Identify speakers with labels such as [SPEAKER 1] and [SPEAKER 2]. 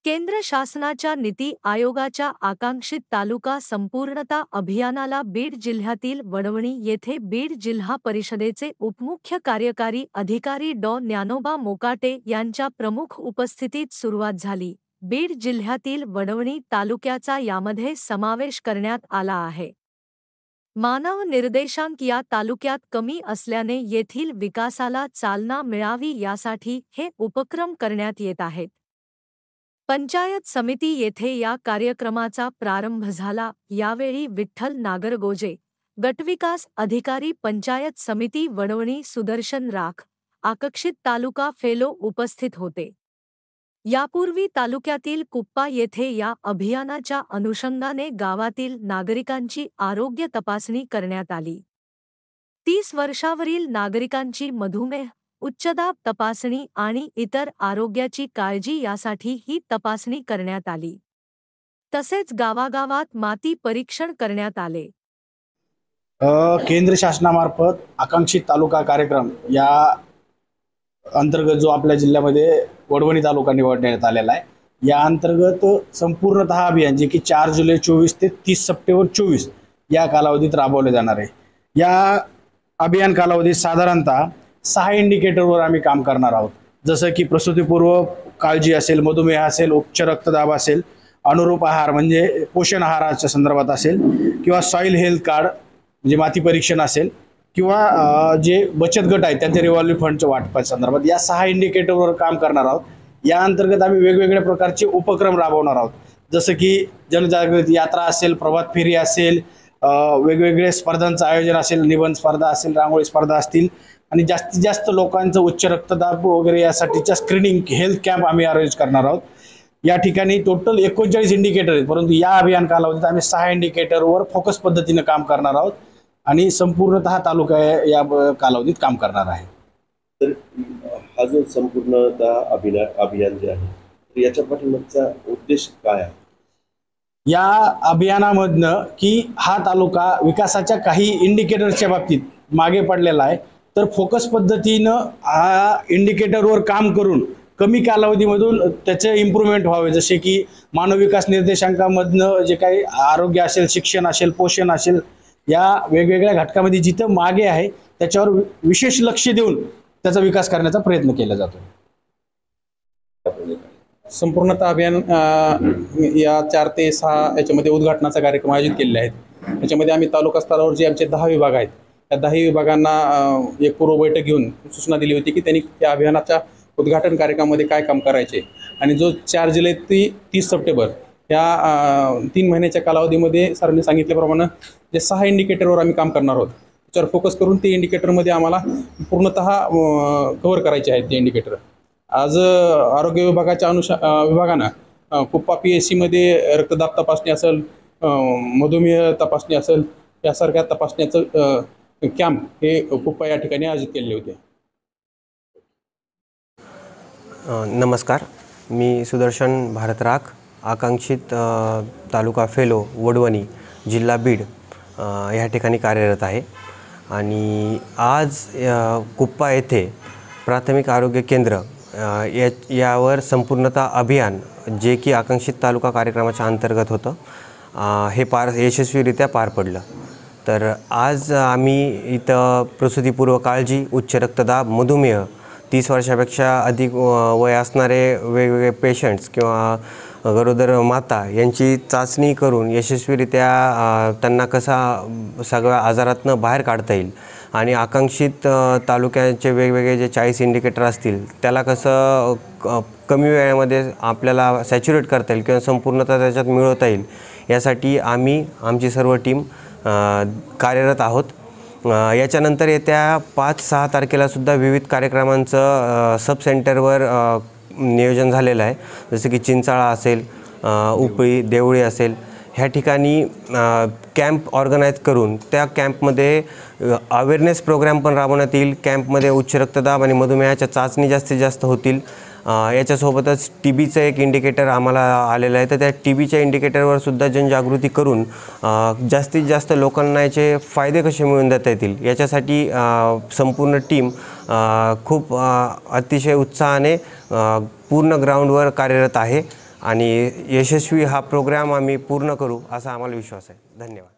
[SPEAKER 1] केंद्र शासनाच्या नीती आयोगाच्या आकांक्षित तालुका संपूर्णता अभियानाला बीड जिल्ह्यातील वडवणी येथे बीड जिल्हा परिषदेचे उपमुख्य कार्यकारी अधिकारी डॉ. ज्ञानोबा मोकाटे यांच्या प्रमुख उपस्थितीत सुरुवात झाली। बीड जिल्ह्यातील वडवणी तालुक्याचा यामध्ये समावेश करण्यात आला आहे। मानव निर्देशांक या तालुक्यात कमी असल्याने येथील विकासाला चालना मिळावी यासाठी हे उपक्रम करण्यात येत आहेत। पंचायत समिती येथे या कार्यक्रमाचा प्रारंभ झाला। यावेळी विठ्ठल नागरगोजे, गटविकास अधिकारी, पंचायत समिती वडवणी, सुदर्शन राख, आकक्षित तालुका फेलो उपस्थित होते। यापूर्वी तालुक्यातील कुप्पा येथे या अभियानाच्या अनुषंगाने गावातील नागरिकांची आरोग्य तपासणी करण्यात आली। 30 वर्षावरील नागरिकांची मधुमेह, उच्चदाब तपासणी आणि इतर आरोग्याची काळजी यासाठी ही तपासणी करण्यात आली। तसेच गावागावात माती परीक्षण करण्यात आले।
[SPEAKER 2] केंद्र शासनामार्फत आकांक्षित तालुका कार्यक्रम या अंतर्गत जो आपल्या जिल्ह्यामध्ये वडवणी तालुका निवडण्यात आलेला आहे, या अंतर्गत संपूर्णतः अभियान जे की 4 जुलै 24 ते 30 सप्टेंबर 24 या कालावधीत राबवले जाणार आहे। या अभियान कालावधीत साधारणतः 6 इंडिकेटरवर आम्ही काम करणार आहोत, जसं की प्रसूतीपूर्व काळजी असेल, मधुमेह असेल, उच्च रक्तदाब असेल, अनुरूप आहार म्हणजे पोषण आहाराच्या संदर्भात असेल, किंवा सॉइल हेल्थ कार्ड म्हणजे माती परीक्षण असेल, किंवा जे बचत गट आहेत त्यांच्या रिव्हॉल्व्हिंग फंडच्या वाटपाच्या संदर्भात या 6 इंडिकेटरवर काम करणार आहोत। या अंतर्गत आम्ही वेगवेगळ्या प्रकारचे उपक्रम राबवणार आहोत, जसं की जनजागृती यात्रा असेल, प्रभात फेरी असेल, वेगवेगळे स्पर्धांचं आयोजन असेल, निबंध स्पर्धा असेल, रांगोळी स्पर्धा असतील, आणि जास्तीत जास्त लोकांचं उच्च रक्तदाब वगैरे यासाठीच्या स्क्रीनिंग हेल्थ कॅम्प आम्ही अरेंज करणार आहोत। या ठिकाणी टोटल 39 इंडिकेटर आहेत, परंतु या अभियान कालावधीत आम्ही 6 इंडिकेटरवर फोकस पद्धतीने काम करणार आहोत आणि संपूर्णतः तालुका या कालावधीत काम करणार आहे।
[SPEAKER 3] तर हा जो संपूर्णतः अभियान जे आहे, तर याच्या पाठीमागचा उद्देश काय आहे?
[SPEAKER 2] या अभियानामधनं की हा तालुका विकासाच्या काही इंडिकेटरच्या बाबतीत मागे पडलेला आहे, तर फोकस पद्धतीनं हा इंडिकेटरवर काम करून कमी कालावधीमधून त्याचे इम्प्रूव्हमेंट व्हावे, जसे की मानव विकास निर्देशांकामधनं जे काही आरोग्य असेल, शिक्षण असेल, पोषण असेल, या वेगवेगळ्या घटकामध्ये जिथं मागे आहे त्याच्यावर विशेष लक्ष देऊन त्याचा विकास करण्याचा प्रयत्न केला जातो।
[SPEAKER 4] संपूर्णतः अभियान या 4 ते 6 याच्यामध्ये उद्घाटनाचा कार्यक्रम आयोजित केलेले आहेत। याच्यामध्ये आम्ही तालुका स्तरावर जे आमचे 10 विभाग आहेत, त्या 10 विभागांना एक पूर्व बैठक घेऊन सूचना दिली होती की त्यांनी या अभियानाच्या उद्घाटन कार्यक्रमामध्ये काय काम करायचे, आणि जो 4 जुलै ते 30 सप्टेंबर या 3 महिन्याच्या कालावधीमध्ये सरांनी सांगितल्याप्रमाणे जे 6 इंडिकेटरवर आम्ही काम करणार आहोत, त्याच्यावर फोकस करून ते इंडिकेटरमध्ये आम्हाला पूर्णतः कव्हर करायचे आहेत ते इंडिकेटर। आज आरोग्य विभागाच्या विभागानं कुप्पा PSC मध्ये रक्तदाब तपासणी असेल, मधुमेह तपासणी असेल, यासारख्या तपासण्याचं कॅम्प हे कुप्पा या ठिकाणी आयोजित केलेले होते।
[SPEAKER 5] नमस्कार, मी सुदर्शन भारत राख, आकांक्षित तालुका फेलो वडवणी, जिल्हा बीड या ठिकाणी कार्यरत आहे। आणि आज कुप्पा येथे प्राथमिक आरोग्य केंद्र यावर संपूर्णता अभियान जे की आकांक्षित तालुका कार्यक्रमाच्या अंतर्गत होतं, हे यशस्वीरित्या पार पडलं। तर आज आम्ही इथं प्रसूतीपूर्व काळजी, उच्च रक्तदाब, मधुमेह, 30 वर्षापेक्षा अधिक वय असणारे वेगवेगळे पेशंट्स किंवा गरोदर माता यांची चाचणी करून यशस्वीरित्या त्यांना कसा सगळ्या आजारातनं बाहेर काढता येईल, आणि आकांक्षित तालुक्याचे वेगवेगळे जे 40 इंडिकेटर असतील त्याला कसं कमी वेळेमध्ये आपल्याला सॅच्युरेट करता येईल किंवा संपूर्णता त्याच्यात मिळवता येईल, यासाठी आमची सर्व टीम कार्यरत आहोत। याच्यानंतर येत्या 5-6 तारखेलासुद्धा विविध कार्यक्रमांचं सब सेंटरवर नियोजन झालेलं आहे, जसं की चिंचाळा असेल, उपळी, देवळी असेल, ह्या ठिकाणी कॅम्प ऑर्गनाईज करून त्या कॅम्पमध्ये अवेअरनेस प्रोग्राम पण राबवण्यात येईल। कॅम्पमध्ये उच्च रक्तदाब आणि मधुमेहाच्या चाचणी जास्तीत जास्त होतील। याच्यासोबतच TBचं एक इंडिकेटर आम्हाला आलेलं आहे, तर त्या TBच्या इंडिकेटरवर सुद्धा जनजागृती करून जास्तीत जास्त लोकांना याचे फायदे कसे मिळवून देता येतील याच्यासाठी संपूर्ण टीम खूप अतिशय उत्साहाने पूर्ण ग्राउंडवर कार्यरत आहे। आणि यशस्वी हा प्रोग्राम आम्ही पूर्ण करू असा आम्हाला विश्वास आहे. धन्यवाद.